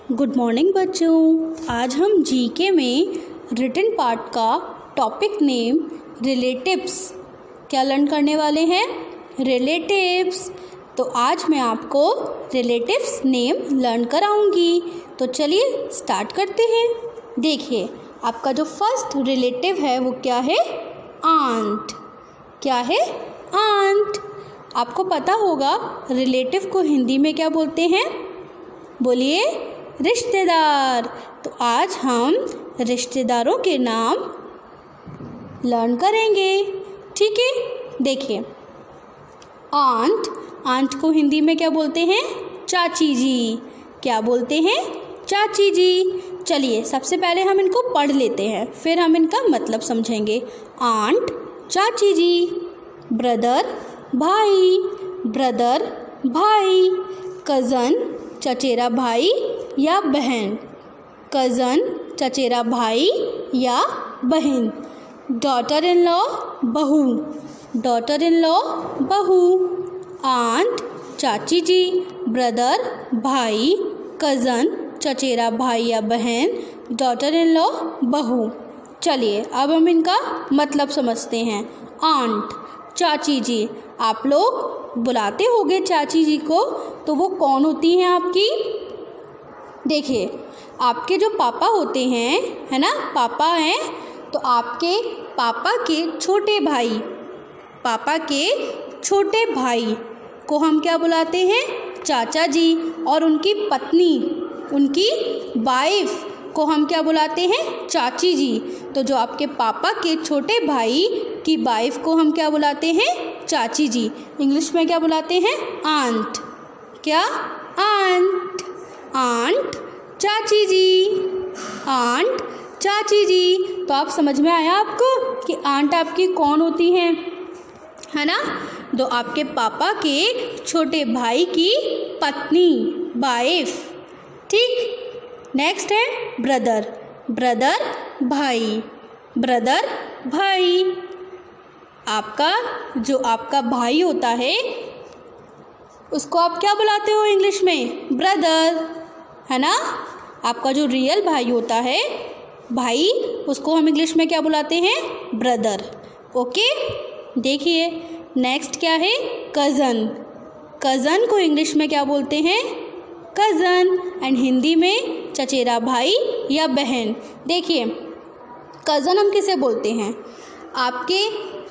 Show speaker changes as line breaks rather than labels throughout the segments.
Good morning बच्चों। आज हम जीके में रिटन पार्ट का टॉपिक नेम रिलेटिव्स क्या लर्न करने वाले हैं। रिलेटिव्स। तो आज मैं आपको रिलेटिव्स नेम लर्न कराऊंगी। तो चलिए स्टार्ट करते हैं। देखिए आपका जो फर्स्ट रिलेटिव है वो क्या है, आंट। क्या है, आंट। आपको पता होगा रिलेटिव को हिंदी में क्या बोलते हैं, बोलिए, रिश्तेदार। तो आज हम रिश्तेदारों के नाम लर्न करेंगे, ठीक है। देखिए आंट, आंट को हिंदी में क्या बोलते हैं, चाची जी। क्या बोलते हैं, चाची जी। चलिए सबसे पहले हम इनको पढ़ लेते हैं, फिर हम इनका मतलब समझेंगे। आंट, चाची जी। ब्रदर, भाई। ब्रदर, भाई। कज़न, चचेरा भाई या बहन। कज़न, चचेरा भाई या बहन। डॉटर इन लॉ, बहू। डॉटर इन लॉ, बहू। आंट, चाची जी। ब्रदर, भाई। कज़न, चचेरा भाई या बहन। डॉटर इन लॉ, बहू। चलिए अब हम इनका मतलब समझते हैं। आंट, चाची जी। आप लोग बुलाते होंगे चाची जी को, तो वो कौन होती हैं आपकी। देखिए आपके जो पापा होते हैं, है ना, पापा हैं, तो आपके पापा के छोटे भाई, पापा के छोटे भाई को हम क्या बुलाते हैं, चाचा जी। और उनकी पत्नी, उनकी वाइफ को हम क्या बुलाते हैं, चाची जी। तो जो आपके पापा के छोटे भाई की वाइफ को हम क्या बुलाते हैं, चाची जी। इंग्लिश में क्या बुलाते हैं, आंट। क्या, आंट। आंट, चाची जी। आंट, चाची जी। तो आप समझ में आया आपको कि आंट आपकी कौन होती हैं, है ना। जो आपके पापा के छोटे भाई की पत्नी, वाइफ, ठीक। नेक्स्ट है ब्रदर। ब्रदर, भाई। ब्रदर, भाई। आपका जो आपका भाई होता है उसको आप क्या बुलाते हो इंग्लिश में, ब्रदर, है ना। आपका जो रियल भाई होता है, भाई, उसको हम इंग्लिश में क्या बुलाते हैं, ब्रदर। ओके। देखिए नेक्स्ट क्या है, कज़न। कज़न को इंग्लिश में क्या बोलते हैं, कज़न। एंड हिंदी में चचेरा भाई या बहन। देखिए कज़न हम किसे बोलते हैं, आपके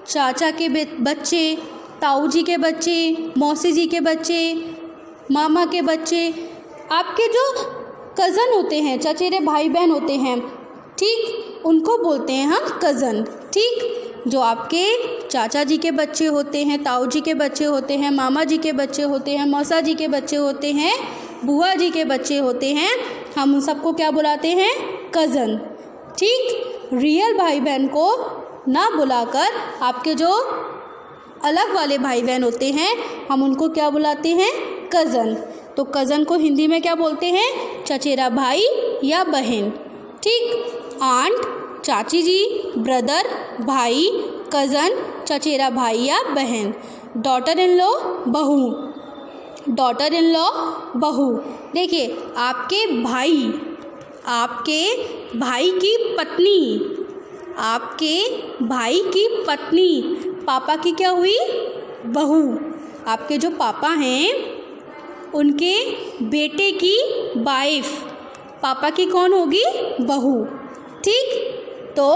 चाचा के बच्चे, ताऊ जी के बच्चे, मौसी जी के बच्चे, मामा के बच्चे, आपके जो कज़न होते हैं, चचेरे भाई बहन होते हैं, ठीक, उनको बोलते हैं हम कज़न, ठीक। जो आपके चाचा जी के बच्चे होते हैं, ताऊ जी के बच्चे होते हैं, मामा जी के बच्चे होते हैं, मौसा जी के बच्चे होते हैं, बुआ जी के बच्चे होते हैं, हम उन सबको क्या बुलाते हैं, कज़न, ठीक। रियल भाई बहन को ना बुलाकर आपके जो अलग वाले भाई बहन होते हैं हम उनको क्या बुलाते हैं, कज़न। तो कज़न को हिंदी में क्या बोलते हैं, चचेरा भाई या बहन, ठीक। आंट, चाची जी। ब्रदर, भाई। कज़न, चचेरा भाई या बहन। डॉटर इन लॉ, बहू। डॉटर इन लॉ, बहू। देखिए आपके भाई, आपके भाई की पत्नी, आपके भाई की पत्नी पापा की क्या हुई, बहू। आपके जो पापा हैं उनके बेटे की वाइफ पापा की कौन होगी, बहू, ठीक। तो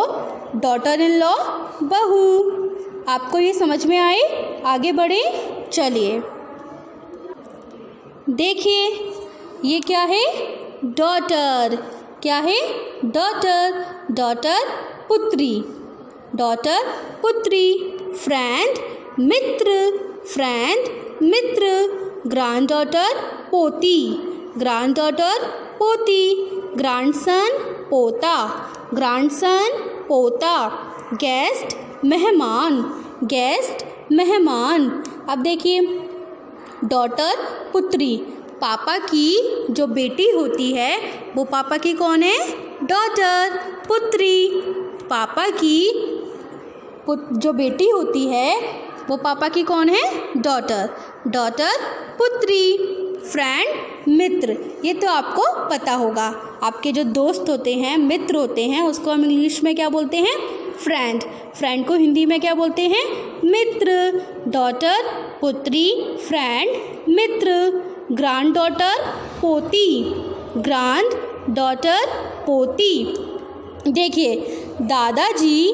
डॉटर इन लॉ, बहू। आपको ये समझ में आए, आगे बढ़े। चलिए देखिए ये क्या है, डॉटर। क्या है, डॉटर। डॉटर, पुत्री। डॉटर, पुत्री। फ्रेंड, मित्र। फ्रेंड, मित्र। ग्रैंड डॉटर, पोती। ग्रैंड डॉटर, पोती। ग्रैंडसन, पोता। ग्रैंडसन, पोता। गेस्ट, मेहमान। गेस्ट, मेहमान। अब देखिए डॉटर, पुत्री, पापा की जो बेटी होती है वो पापा की कौन है, डॉटर, पुत्री। पापा की जो बेटी होती है वो पापा की कौन है, डॉटर। डॉटर, पुत्री। फ्रेंड, मित्र, ये तो आपको पता होगा। आपके जो दोस्त होते हैं, मित्र होते हैं, उसको हम इंग्लिश में क्या बोलते हैं? फ्रेंड। फ्रेंड को हिंदी में क्या बोलते हैं? मित्र। डॉटर पुत्री, फ्रेंड मित्र। ग्रैंड डॉटर पोती, ग्रैंड डॉटर पोती। देखिए दादाजी,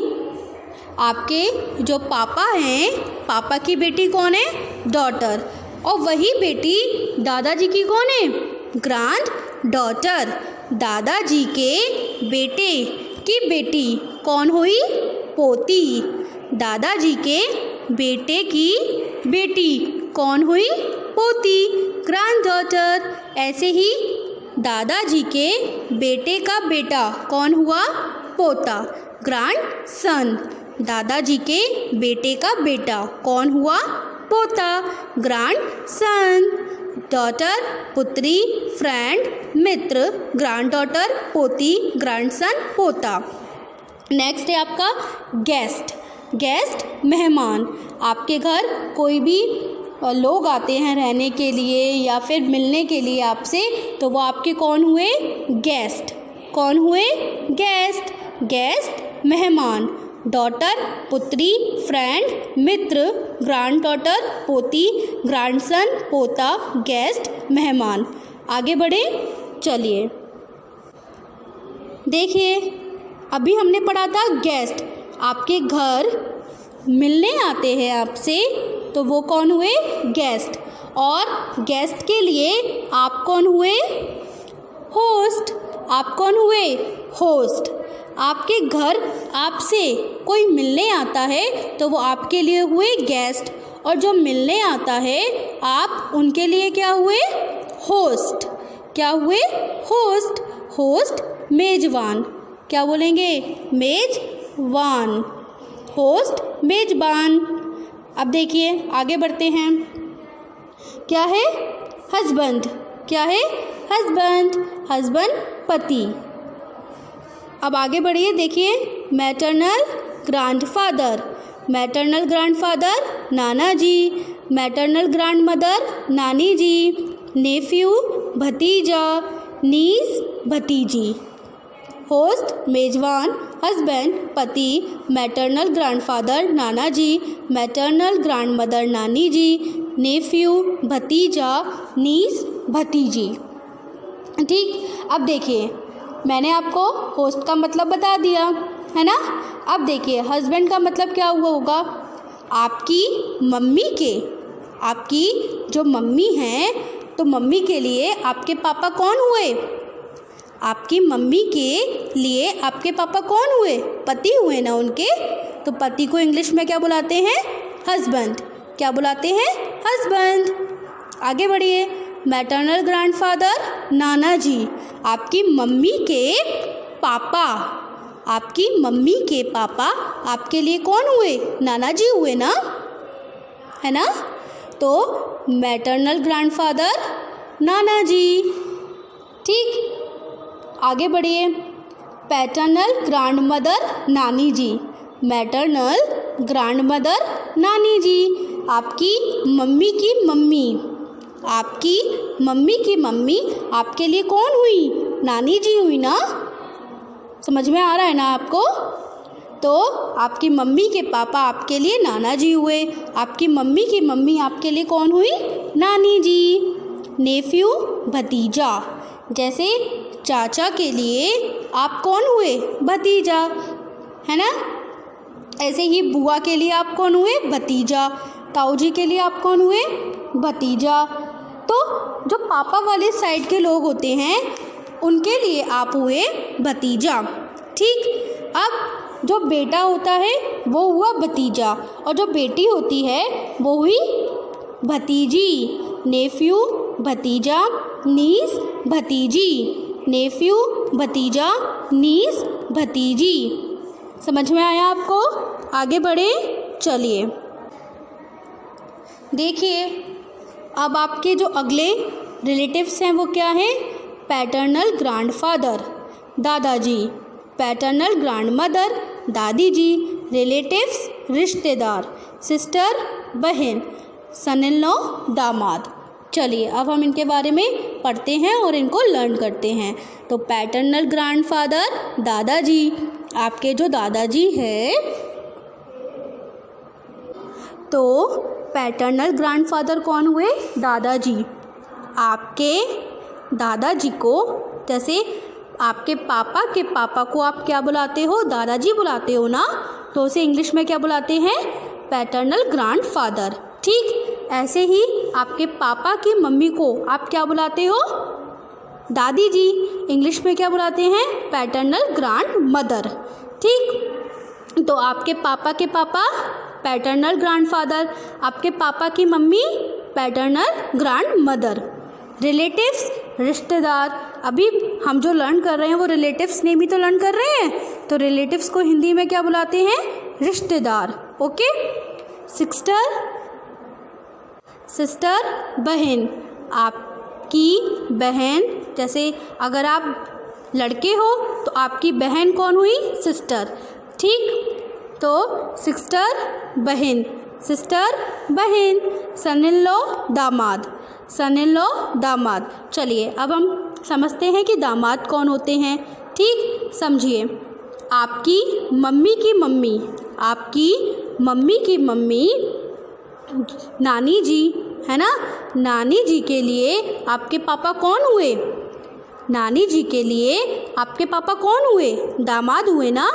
आपके जो पापा हैं, पापा की बेटी कौन है? डॉटर। और वही बेटी दादाजी की कौन है? Grand daughter. दादाजी के बेटे की बेटी कौन हुई? पोती। दादाजी के बेटे की बेटी कौन हुई? पोती, ग्रैंड डॉटर। ऐसे ही दादाजी के बेटे का बेटा कौन हुआ? पोता, ग्रैंड सन। दादाजी के बेटे का बेटा कौन हुआ? पोता, ग्रैंड सन। डॉटर पुत्री, फ्रेंड मित्र, ग्रैंड डॉटर पोती, ग्रैंड सन पोता। नेक्स्ट है आपका गेस्ट। गेस्ट मेहमान। आपके घर कोई भी लोग आते हैं रहने के लिए या फिर मिलने के लिए आपसे, तो वो आपके कौन हुए? गेस्ट। कौन हुए? गेस्ट। गेस्ट मेहमान। डॉटर पुत्री, फ्रेंड मित्र, ग्रैंड डॉटर पोती, ग्रैंडसन पोता, गेस्ट मेहमान। आगे बढ़े, चलिए देखिए, अभी हमने पढ़ा था गेस्ट। आपके घर मिलने आते हैं आपसे, तो वो कौन हुए? गेस्ट। और गेस्ट के लिए आप कौन हुए? होस्ट। आप कौन हुए? होस्ट। आपके घर आपसे कोई मिलने आता है, तो वो आपके लिए हुए गेस्ट। और जो मिलने आता है, आप उनके लिए क्या हुए? होस्ट। क्या हुए? होस्ट। होस्ट मेजबान। क्या बोलेंगे? मेजबान। होस्ट मेजबान। अब देखिए आगे बढ़ते हैं। क्या है? हस्बैंड। क्या है? हस्बैंड। हस्बैंड पति। अब आगे बढ़िए, देखिए मैटरनल ग्रैंडफादर। मैटरनल ग्रैंडफादर नाना जी, मैटरनल ग्रैंडमदर नानी जी, नेफ्यू भतीजा, नीस भतीजी। होस्ट मेजबान, हस्बैंड पति, मैटरनल ग्रैंडफादर नाना जी, मैटरनल ग्रैंडमदर नानी जी, नेफ्यू भतीजा, नीस भतीजी। ठीक, अब देखिए मैंने आपको होस्ट का मतलब बता दिया है ना। अब देखिए हस्बैंड का मतलब क्या हुआ होगा? आपकी मम्मी के, आपकी जो मम्मी हैं, तो मम्मी के लिए आपके पापा कौन हुए? आपकी मम्मी के लिए आपके पापा कौन हुए? पति हुए ना उनके। तो पति को इंग्लिश में क्या बुलाते हैं? हस्बैंड। क्या बुलाते हैं? हस्बैंड। आगे बढ़िए, मैटरनल ग्रैंडफादर नाना जी। आपकी मम्मी के पापा, आपकी मम्मी के पापा आपके लिए कौन हुए? नाना जी हुए ना, है ना। तो मैटरनल ग्रैंडफादर नाना जी। ठीक, आगे बढ़िए, पैटर्नल ग्रैंडमदर नानी जी। मैटरनल ग्रैंडमदर नानी जी। आपकी मम्मी की मम्मी, आपकी मम्मी की मम्मी आपके लिए कौन हुई? नानी जी हुई ना। समझ में आ रहा है ना आपको? तो आपकी मम्मी के पापा आपके लिए नाना जी हुए, आपकी मम्मी की मम्मी आपके लिए कौन हुई? नानी जी। नेफ्यू भतीजा, जैसे चाचा के लिए आप कौन हुए? भतीजा, है ना। ऐसे ही बुआ के लिए आप कौन हुए? भतीजा। ताऊ जी के लिए आप कौन हुए? भतीजा। तो जो पापा वाले साइड के लोग होते हैं, उनके लिए आप हुए भतीजा। ठीक, अब जो बेटा होता है वो हुआ भतीजा, और जो बेटी होती है वो हुई भतीजी। नेफ्यू भतीजा, नीस भतीजी। नेफ्यू भतीजा, नीस भतीजी। समझ में आया आपको? आगे बढ़े, चलिए देखिए अब आपके जो अगले रिलेटिव्स हैं वो क्या हैं? पैटर्नल ग्रैंडफादर दादाजी, पैटर्नल ग्रैंडमदर दादी जी, रिलेटिव्स रिश्तेदार, सिस्टर बहन, सन इन लॉ दामाद। चलिए अब हम इनके बारे में पढ़ते हैं और इनको लर्न करते हैं। तो पैटर्नल ग्रैंडफादर दादाजी, आपके जो दादाजी है, तो पैटर्नल ग्रैंडफादर कौन हुए? दादाजी। आपके दादाजी को, जैसे आपके पापा के पापा को आप क्या बुलाते हो? दादाजी बुलाते हो ना, तो उसे इंग्लिश में क्या बुलाते हैं? Paternal grandfather. ठीक ऐसे ही आपके पापा की मम्मी को आप क्या बुलाते हो? दादी जी। इंग्लिश में क्या बुलाते हैं? Paternal grandmother. ठीक, तो आपके पापा के पापा पैटर्नल ग्रैंडफादर, आपके पापा की मम्मी पैटर्नल ग्रैंडमदर। रिलेटिव्स, रिश्तेदार। अभी हम जो लर्न कर रहे हैं वो रिलेटिव्स नेम ही तो लर्न कर रहे हैं, तो रिलेटिव्स को हिंदी में क्या बुलाते हैं? रिश्तेदार। ओके। सिस्टर बहन, आपकी बहन, जैसे अगर आप लड़के हो तो आपकी बहन कौन हुई? सिस्टर। ठीक, तो सिस्टर बहन। सन इन लॉ दामाद। चलिए अब हम समझते हैं कि दामाद कौन होते हैं। ठीक, समझिए। आपकी मम्मी की मम्मी नानी जी है ना, नानी जी के लिए आपके पापा कौन हुए? नानी जी के लिए आपके पापा कौन हुए? दामाद हुए ना।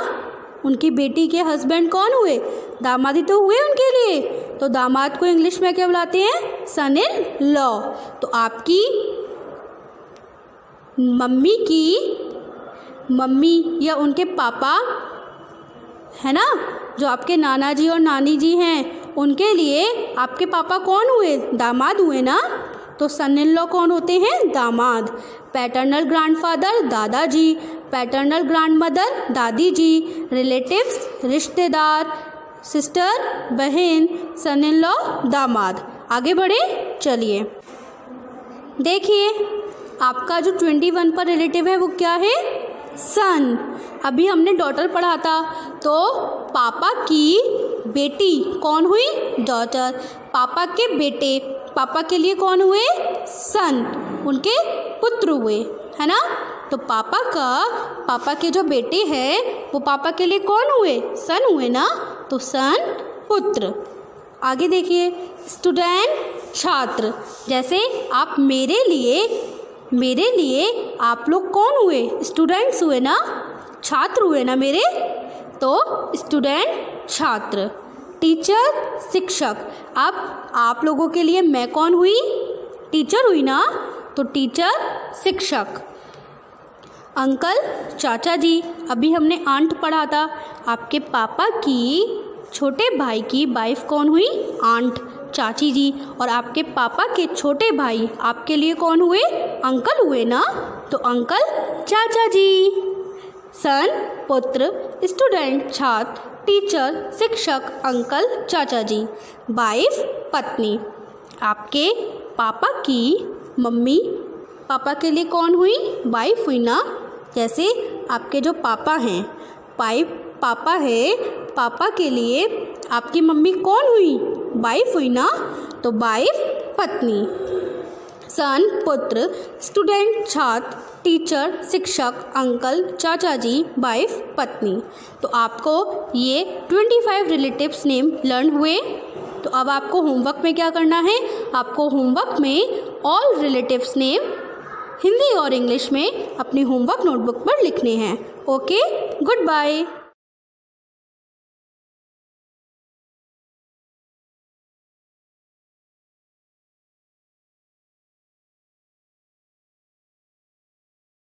उनकी बेटी के हस्बैंड कौन हुए? दामाद ही तो हुए उनके लिए, तो दामाद को इंग्लिश में क्या बुलाते हैं? सन इन लॉ। तो आपकी मम्मी या उनके पापा है ना, जो आपके नाना जी और नानी जी हैं, उनके लिए आपके पापा कौन हुए? दामाद हुए ना, तो सन इन लॉ कौन होते हैं? दामाद। पैटर्नल ग्रैंडफादर दादाजी, पैटर्नल ग्रैंडमदर दादी जी, रिलेटिव्स रिश्तेदार, सिस्टर बहन, सन इन लॉ दामाद। आगे बढ़े, चलिए देखिए आपका जो 21 पर रिलेटिव है वो क्या है? सन। अभी हमने डॉटर पढ़ा था, तो पापा की बेटी कौन हुई? डॉटर। पापा के बेटे, पापा के लिए कौन हुए? सन, उनके पुत्र हुए, है ना। तो पापा के जो बेटे हैं वो पापा के लिए कौन हुए? सन हुए ना, तो सन पुत्र। आगे देखिए, स्टूडेंट छात्र। जैसे आप मेरे लिए आप लोग कौन हुए? स्टूडेंट्स हुए ना, छात्र हुए ना मेरे, तो स्टूडेंट छात्र। टीचर शिक्षक। अब आप लोगों के लिए मैं कौन हुई? टीचर हुई ना, तो टीचर शिक्षक। अंकल चाचा जी। अभी हमने आंट पढ़ा था, आपके पापा की छोटे भाई की वाइफ कौन हुई? आंट, चाची जी। और आपके पापा के छोटे भाई आपके लिए कौन हुए? अंकल हुए ना, तो अंकल चाचा जी। सन पुत्र, स्टूडेंट छात्र, टीचर शिक्षक, अंकल चाचा जी। वाइफ पत्नी। आपके पापा की मम्मी पापा के लिए कौन हुई? वाइफ हुई ना। जैसे आपके जो पापा हैं, पापा है, पापा के लिए आपकी मम्मी कौन हुई? वाइफ हुई ना, तो वाइफ पत्नी। सन पुत्र, स्टूडेंट छात्र, टीचर शिक्षक, अंकल चाचा जी, वाइफ पत्नी। तो आपको ये 25 रिलेटिव्स नेम लर्न हुए। तो अब आपको होमवर्क में क्या करना है? आपको होमवर्क में ऑल रिलेटिव्स नेम हिंदी और इंग्लिश में अपनी होमवर्क नोटबुक पर लिखने हैं। Okay, good bye.